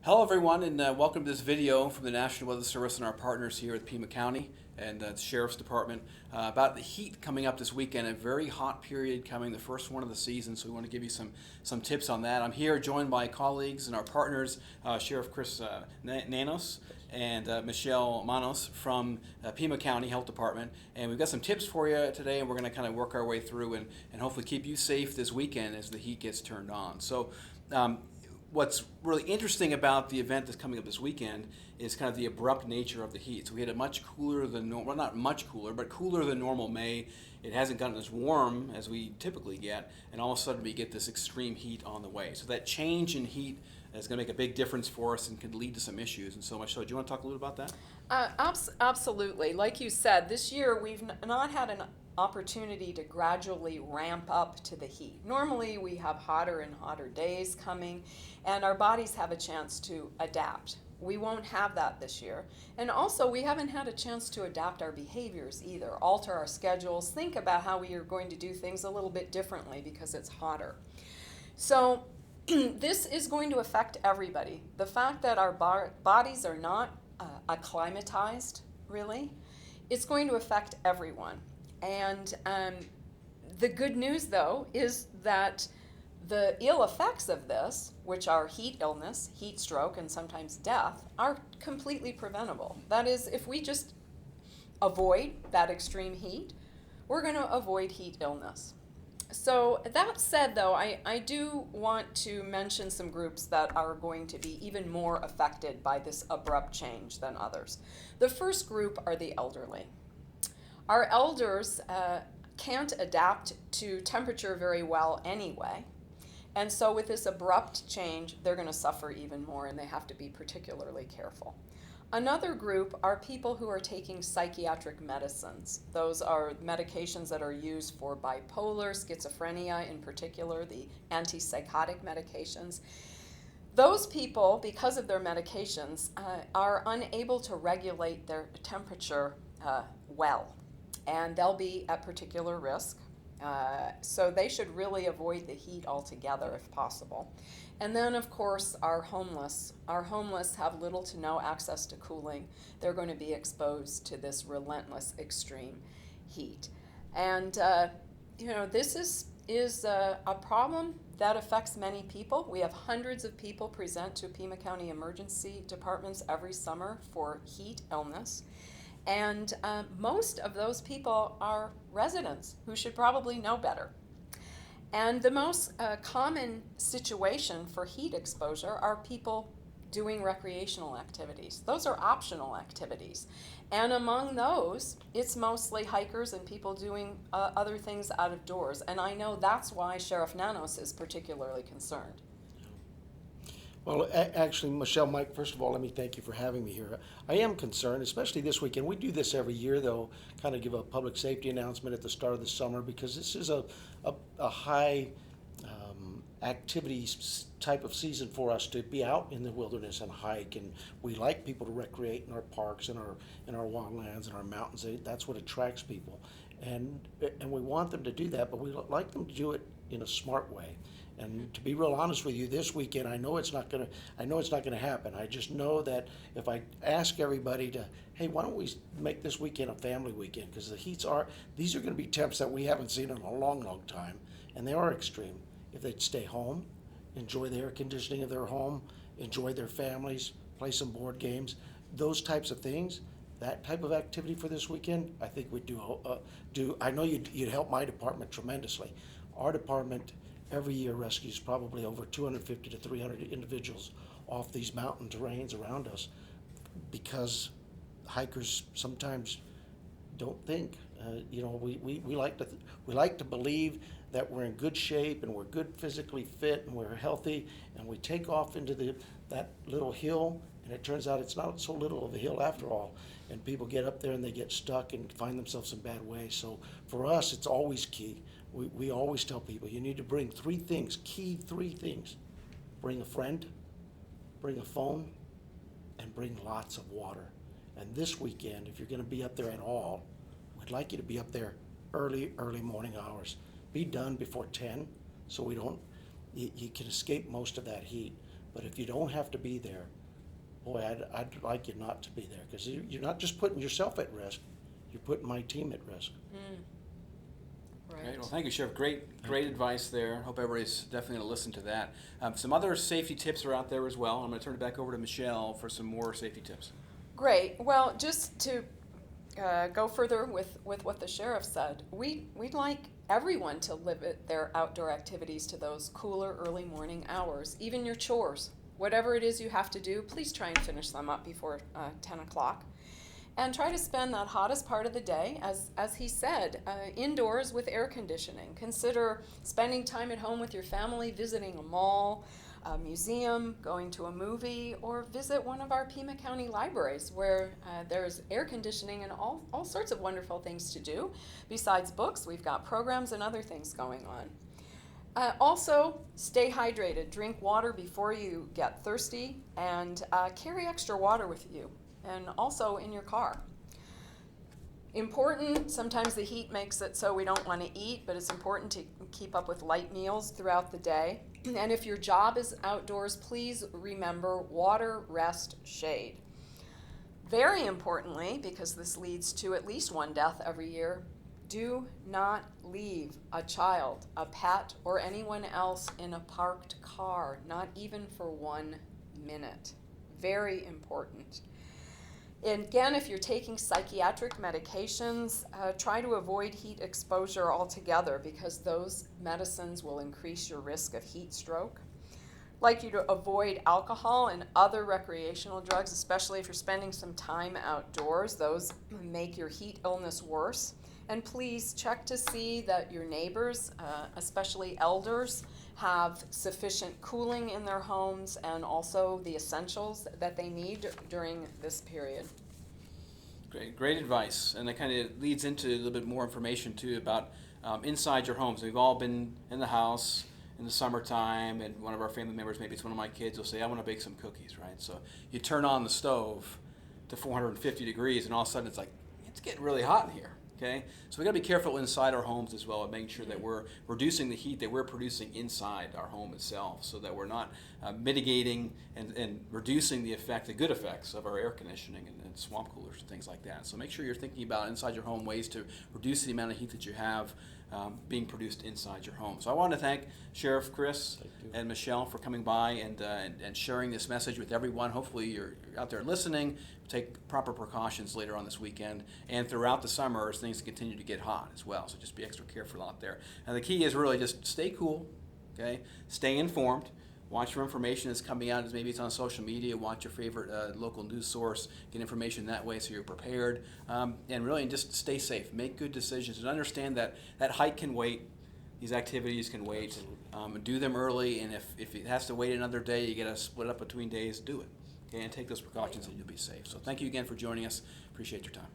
Hello everyone, and welcome to this video from the National Weather Service and our partners here at Pima County and the Sheriff's Department about the heat coming up this weekend. A very hot period coming, the first one of the season, so we want to give you some tips on that. I'm here joined by colleagues and our partners, Sheriff Chris Nanos and Michele Manos from Pima County Health Department, and we've got some tips for you today, and we're going to kind of work our way through and hopefully keep you safe this weekend as the heat gets turned on. What's really interesting about the event that's coming up this weekend is kind of the abrupt nature of the heat. So we had a much cooler than normal, well, not much cooler, but cooler than normal May. It hasn't gotten as warm as we typically get, and all of a sudden we get this extreme heat on the way. So that change in heat is going to make a big difference for us and could lead to some issues. And so, Michele, do you want to talk a little about that? Absolutely. Like you said, this year we've not had an opportunity to gradually ramp up to the heat. Normally we have hotter and hotter days coming, and our bodies have a chance to adapt. We won't have that this year. And also, we haven't had a chance to adapt our behaviors either, alter our schedules, think about how we are going to do things a little bit differently because it's hotter. So this is going to affect everybody. The fact that our bodies are not acclimatized, really, it's going to affect everyone. And the good news, though, is that the ill effects of this, which are heat illness, heat stroke, and sometimes death, are completely preventable. That is, if we just avoid that extreme heat, we're going to avoid heat illness. So that said, though, I do want to mention some groups that are going to be even more affected by this abrupt change than others. The first group are the elderly. Our elders can't adapt to temperature very well anyway, and so with this abrupt change, they're going to suffer even more, and they have to be particularly careful. Another group are people who are taking psychiatric medicines. Those are medications that are used for bipolar, schizophrenia in particular, the antipsychotic medications. Those people, because of their medications, are unable to regulate their temperature well, and they'll be at particular risk. So they should really avoid the heat altogether if possible. And then, of course, our homeless. Our homeless have little to no access to cooling. They're going to be exposed to this relentless extreme heat. And, this is a problem that affects many people. We have hundreds of people present to Pima County emergency departments every summer for heat illness. And most of those people are residents who should probably know better. And the most common situation for heat exposure are people doing recreational activities. Those are optional activities. And among those, it's mostly hikers and people doing other things out of doors. And I know that's why Sheriff Nanos is particularly concerned. Well, actually, Michele, Mike, first of all, let me thank you for having me here. I am concerned, especially this weekend. We do this every year, though, kind of give a public safety announcement at the start of the summer because this is a high activity type of season for us to be out in the wilderness and hike. And we like people to recreate in our parks and our wildlands and our mountains. That's what attracts people. And we want them to do that, but we like them to do it in a smart way. And to be real honest with you, this weekend, I know it's not gonna happen. I just know that if I ask everybody to, hey, why don't we make this weekend a family weekend? Because these are gonna be temps that we haven't seen in a long, long time, and they are extreme. If they'd stay home, enjoy the air conditioning of their home, enjoy their families, play some board games, those types of things, that type of activity for this weekend, I think we'd do. I know you'd help my department tremendously. Our department every year rescues probably over 250 to 300 individuals off these mountain terrains around us because hikers sometimes don't think. We like to believe that we're in good shape and we're good physically fit and we're healthy, and we take off into that little hill, and it turns out it's not so little of a hill after all, and people get up there and they get stuck and find themselves in bad ways. So for us, it's always key. We always tell people you need to bring three things, key three things. Bring a friend, bring a phone, and bring lots of water. And this weekend, if you're going to be up there at all, we'd like you to be up there early morning hours. Be done before 10 so you can escape most of that heat. But if you don't have to be there, boy, I'd like you not to be there, because you're not just putting yourself at risk, you're putting my team at risk. Right. Great. Well, thank you, Sheriff. Great advice there. Hope everybody's definitely going to listen to that. Some other safety tips are out there as well. I'm going to turn it back over to Michele for some more safety tips. Great. Well, just to go further with what the sheriff said, we'd like everyone to limit their outdoor activities to those cooler early morning hours, even your chores. Whatever it is you have to do, please try and finish them up before 10 o'clock. And try to spend that hottest part of the day, as he said, indoors with air conditioning. Consider spending time at home with your family, visiting a mall, a museum, going to a movie, or visit one of our Pima County libraries where there's air conditioning and all sorts of wonderful things to do. Besides books, we've got programs and other things going on. Also, stay hydrated. Drink water before you get thirsty, and carry extra water with you, and also in your car. Important, sometimes the heat makes it so we don't want to eat, but it's important to keep up with light meals throughout the day. And if your job is outdoors, please remember water, rest, shade. Very importantly, because this leads to at least one death every year, do not leave a child, a pet, or anyone else in a parked car, not even for 1 minute. Very important. And again, if you're taking psychiatric medications, try to avoid heat exposure altogether, because those medicines will increase your risk of heat stroke. I'd like you to avoid alcohol and other recreational drugs, especially if you're spending some time outdoors. Those make your heat illness worse. And please check to see that your neighbors, especially elders, have sufficient cooling in their homes and also the essentials that they need during this period. Great advice, and that kind of leads into a little bit more information too about inside your homes. We've all been in the house in the summertime, and one of our family members, maybe it's one of my kids, will say, I want to bake some cookies, right? So you turn on the stove to 450 degrees, and all of a sudden it's like, it's getting really hot in here. Okay, so we got to be careful inside our homes as well, and making sure that we're reducing the heat that we're producing inside our home itself, so that we're not mitigating and reducing the good effects of our air conditioning and swamp coolers and things like that. So make sure you're thinking about inside your home ways to reduce the amount of heat that you have being produced inside your home. So I want to thank Sheriff Chris and Michele for coming by and sharing this message with everyone. Hopefully you're out there listening. Take proper precautions later on this weekend and throughout the summer as things continue to get hot as well. So just be extra careful out there. And the key is really just stay cool, okay? Stay informed. Watch for information that's coming out. Maybe it's on social media. Watch your favorite local news source. Get information that way so you're prepared. And really just stay safe. Make good decisions. And understand that hike can wait. These activities can wait. Do them early. And if it has to wait another day, you got to split up between days, do it. Okay, and take those precautions and you'll be safe. So thank you again for joining us. Appreciate your time.